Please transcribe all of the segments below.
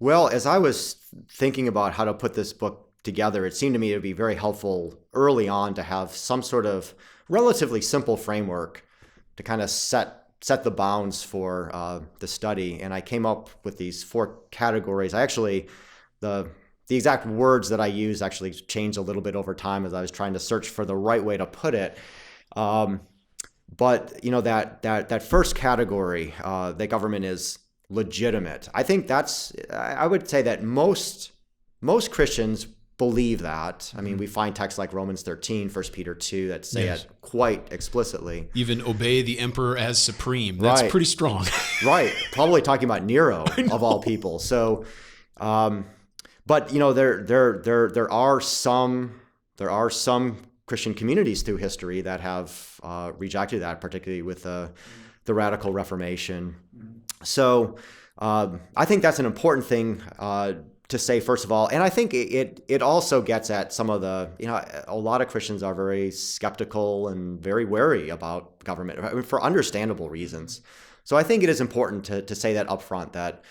Well, as I was thinking about how to put this book together, it seemed to me it would be very helpful early on to have some sort of relatively simple framework to kind of set the bounds for the study. And I came up with these 4 categories. The exact words that I use actually changed a little bit over time as I was trying to search for the right way to put it. But that first category, that government is legitimate. I think I would say that most Christians believe that. I mean, we find texts like Romans 13, 1 Peter 2 that say it quite explicitly. Even obey the emperor as supreme. That's pretty strong. Right. Probably talking about Nero of all people. So, but there are some Christian communities through history that have rejected that, particularly with the Radical Reformation. So I think that's an important thing to say, first of all. And I think it also gets at some of a lot of Christians are very skeptical and very wary about government for understandable reasons. So I think it is important to say that up front, that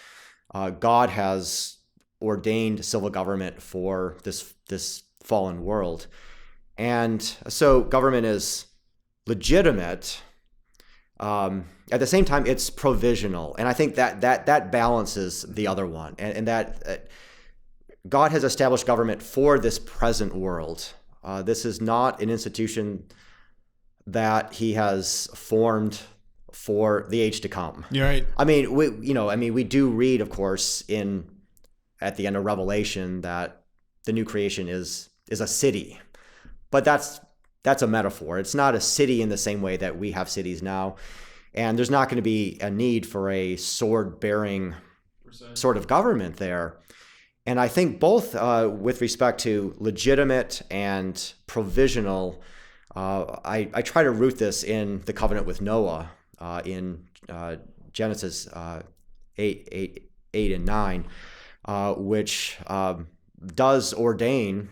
God has ordained civil government for this fallen world. And so government is legitimate. At the same time, it's provisional. And I think that balances the other one. And that God has established government for this present world. This is not an institution that he has formed for the age to come. You're right. I mean, we do read, of course, at the end of Revelation that the new creation is a city. But that's a metaphor. It's not a city in the same way that we have cities now. And there's not going to be a need for a sword-bearing sort of government there. And I think both with respect to legitimate and provisional, I try to root this in the covenant with Noah in Genesis 8 and 9, which does ordain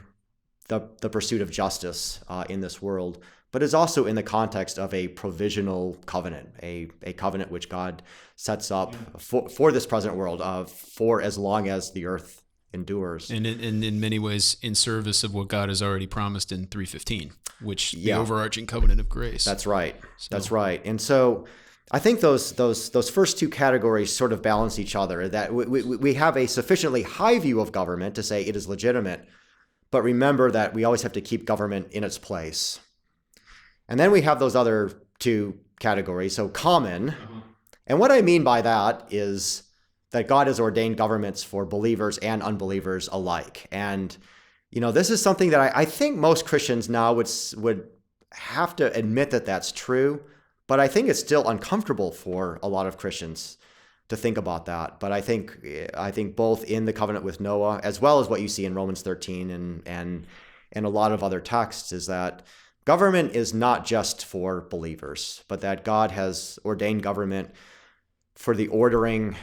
the pursuit of justice in this world, but is also in the context of a provisional covenant, a covenant which God sets up for this present world, for as long as the earth endures. And in many ways in service of what God has already promised in 3:15, which the overarching covenant of grace. That's right. That's right. And so I think those first 2 categories sort of balance each other, that we have a sufficiently high view of government to say it is legitimate, but remember that we always have to keep government in its place. And then we have those other 2 categories, so common. And what I mean by that is that God has ordained governments for believers and unbelievers alike. And, this is something that I think most Christians now would have to admit that that's true, but I think it's still uncomfortable for a lot of Christians to think about that. But I think both in the covenant with Noah, as well as what you see in Romans 13 and a lot of other texts, is that government is not just for believers, but that God has ordained government for the ordering,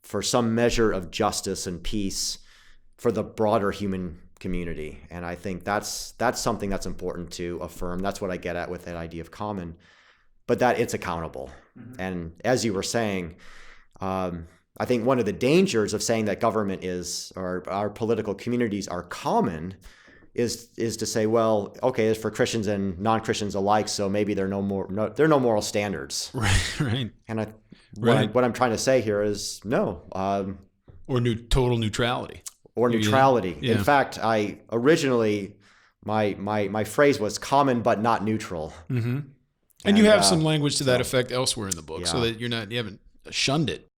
for some measure of justice and peace for the broader human community. And I think that's something that's important to affirm. That's what I get at with that idea of common, but that it's accountable. And as you were saying, I think one of the dangers of saying that government or our political communities are common is to say, well, okay, it's for Christians and non-Christians alike, so maybe there are no moral standards. Right. And what I'm trying to say here is no. Or total neutrality. Or neutrality. Yeah. In fact, I originally my phrase was common but not neutral. Mm-hmm. And you have some language to that effect elsewhere in the book, so that you haven't shunned it.